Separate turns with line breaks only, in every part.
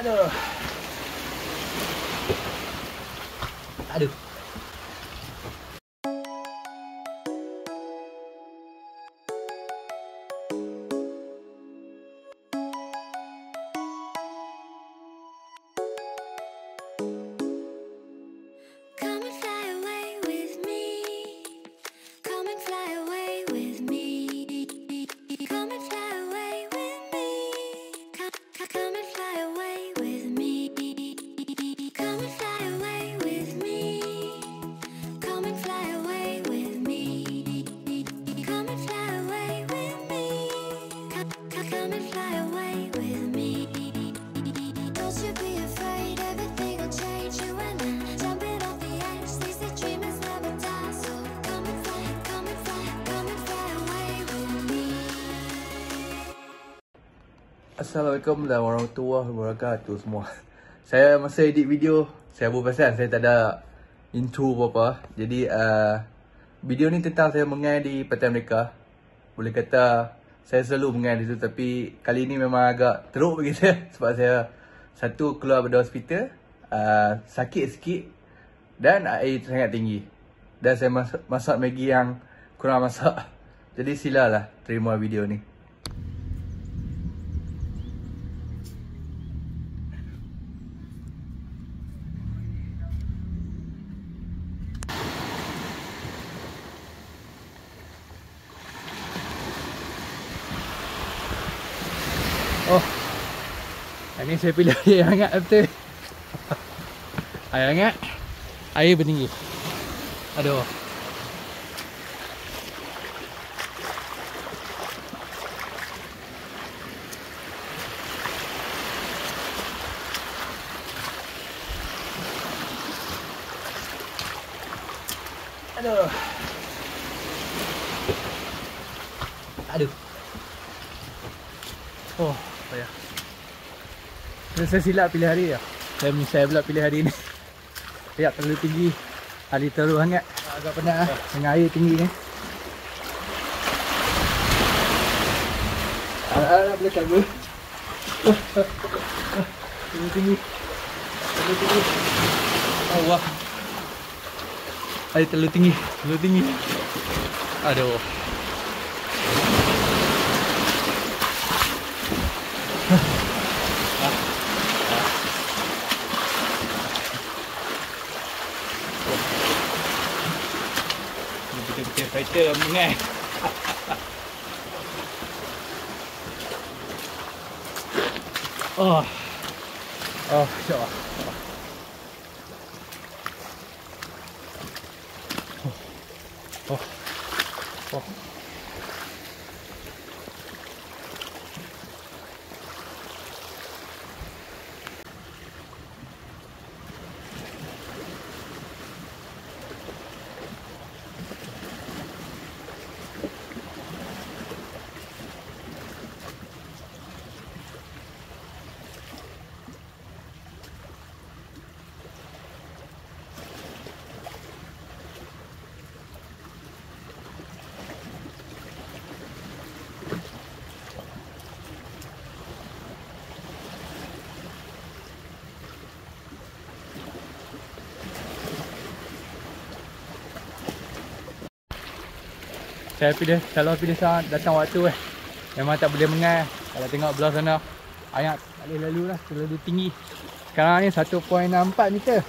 Aduh. Aduh. Assalamualaikum warahmatullahi wabarakatuh semua. Saya masa edit video, saya baru perasan saya tak ada intro apa-apa. Jadi video ni tentang saya mengai di Pantai Merdeka. Boleh kata saya selalu mengai di situ, tapi kali ni memang agak teruk bagi saya. Sebab saya satu keluar dari hospital, sakit sikit dan air sangat tinggi. Dan saya masak Maggi yang kurang masak. Jadi silalah terima video ni. Oh, ini saya pilih air hangat betul. Air hangat, air bertinggi. Aduh. Aduh. Aduh. Oh, payah. Saya silap pilih hari ya. Saya menyesal pula pilih hari ni. Air terlalu tinggi, hari terlalu hangat. Agak penat dengan air tinggi ni. Nak boleh kabel. Terlalu tinggi. Terlalu tinggi. Oh wah. Air terlalu tinggi, terlalu tinggi. Aduh. Betul-betul fighter mengai. Oh. Oh, insya-Allah. Oh. Oh. Saya pilih, kalau pilih datang waktu memang tak boleh mengai. Kalau tengok belah sana, air tak boleh lalu lah, terlalu tinggi. Sekarang ni 1.64 meter.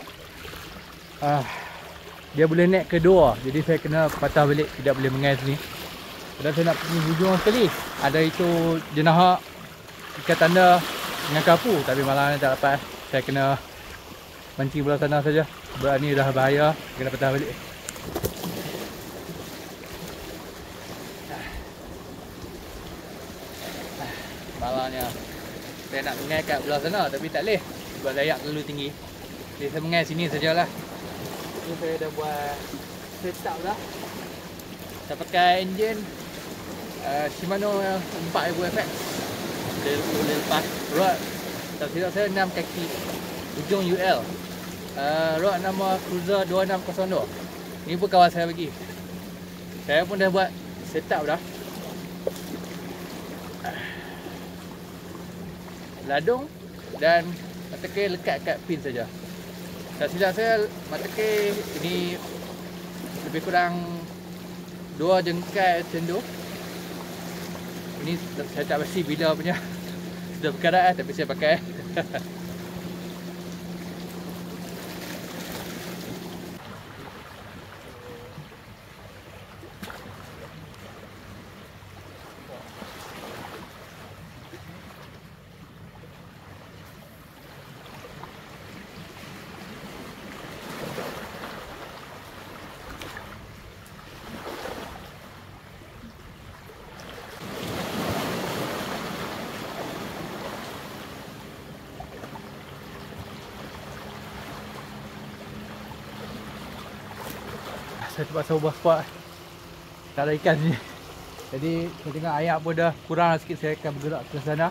Dia boleh naik ke 2, jadi saya kena patah balik, tidak boleh mengai sini. Padahal saya nak pergi hujung sekali. Ada itu jenahak ikat tanda dengan kapu, tapi malam ni tak dapat. Saya kena mancing belah sana saja. Sebab ni dah bahaya, kena patah balik. Malangnya saya nak mengai kat belah sana tapi tak boleh sebab layak terlalu tinggi. Jadi saya mengai sini sajalah. Ni saya dah buat setup dah. Saya pakai enjin Shimano 4000 FX. Boleh lepas rod. Tak silap saya 6 kaki ujung UL. Rod nama Cruiser 2602. Ni pun kawan saya bagi. Saya pun dah buat setup dah. Ladung dan mata ke lekat kat pin saja. Tak silap saya, mata ke ini lebih kurang 2 jengkal macam tu. Ini saya tak pasti bila punya sudah berkarat tapi saya pakai. Saya terpaksa ubah spot. Tak ada ikan sini. Jadi saya tengok air pun dah kurang sikit. Saya akan bergerak ke sana.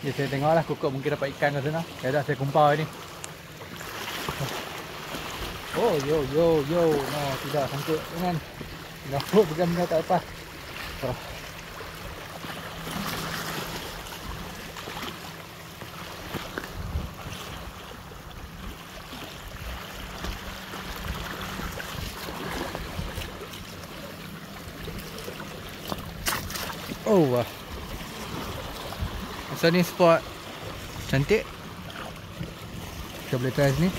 Jadi saya tengoklah kokok mungkin dapat ikan ke sana. Saya dah saya kumpau ni. Oh yo. No, tidak sangkut dengan gapuk pegang minyak tak lepas. Oh wah. So ni spot cantik. Kita boleh try sini.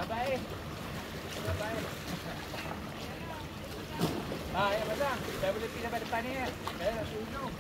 Baik. Ya pasang. Saya boleh pergi sampai depan ni. Saya nak pergi hujung.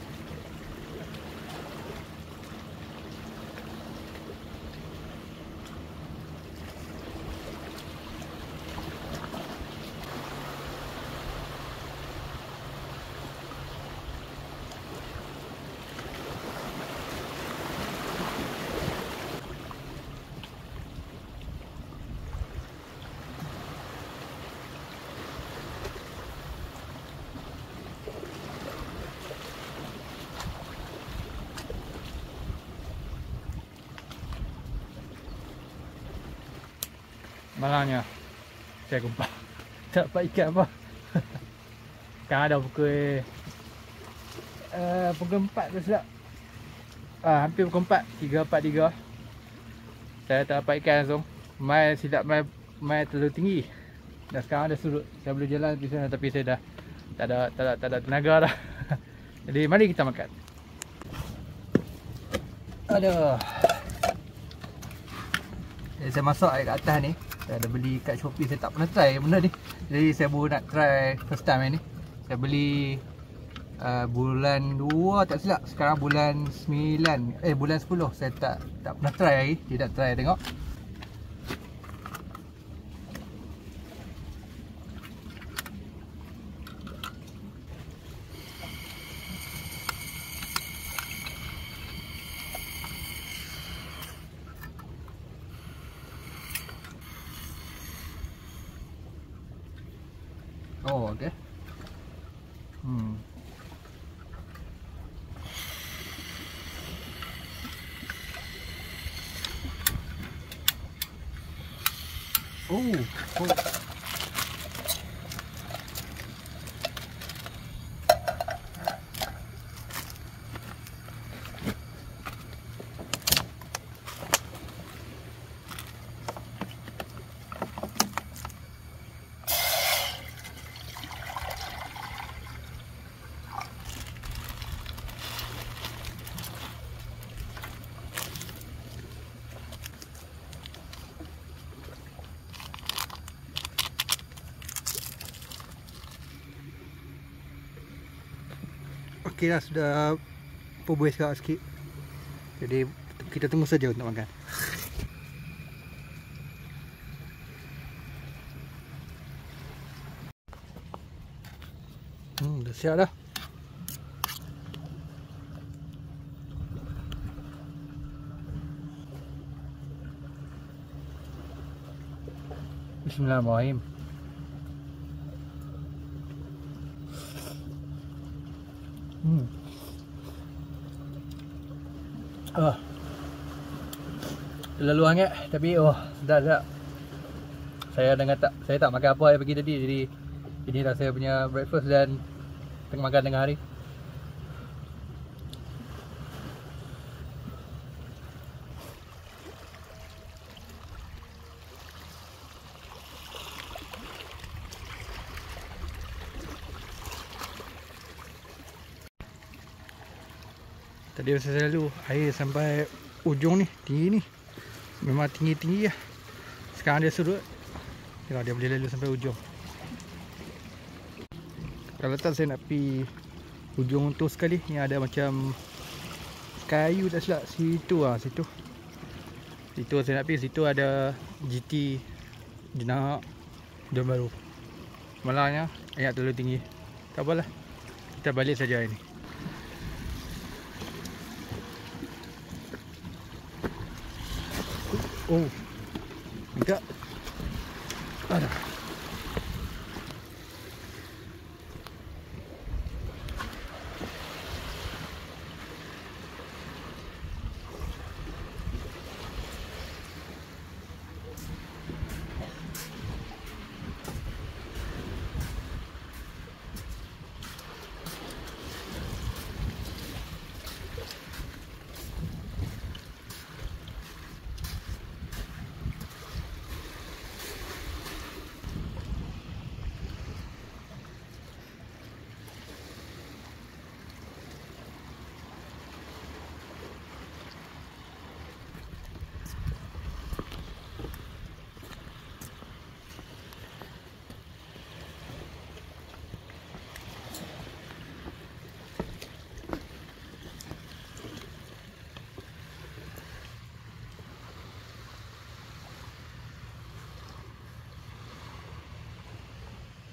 Malangnya saya kumpul tak dapat ikan apa. Kan ada pukul 4 tu silap. Hampir pukul 4, 3.43. Saya tak dapat ikan langsung. Mai silap mai terlalu tinggi. Dah sekarang dah surut. Saya boleh jalan di sana tapi saya dah tak ada tenaga dah. Jadi mari kita makan. Aduh. Jadi saya masak air kat atas ni. Saya ada beli kat Shopee, saya tak pernah try benda ni. Jadi saya baru nak try first time ni. Saya beli bulan 2 tak silap. Sekarang bulan 9, bulan 10. Saya tak pernah try lagi. Tidak try tengok. Oh, okey. Oh. Okey lah, sudah berbuih sikit. Jadi kita tunggu saja untuk makan. Dah siap dah. Bismillahirrahmanirrahim. Terlalu hangat tapi sedap. Saya tak makan apa hari pagi tadi, jadi ini dah saya punya breakfast dan tengah makan tengah hari. Tadi saya lalu air sampai ujung ni, tinggi ni. Memang tinggi-tinggi lah. Sekarang dia surut. Tengok dia boleh lalu sampai ujung. Kalau tak saya nak pergi ujung tu sekali, yang ada macam kayu tak silap. Situ situ. Situ saya nak pergi, situ ada GT Jenak Johor Bahru. Malangnya air terlalu tinggi. Tak apalah. Kita balik saja hari ni. Enggak. Aduh.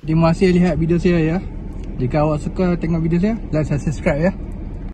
Terima kasih lihat video saya ya. Jika awak suka tengok video saya, like dan subscribe ya.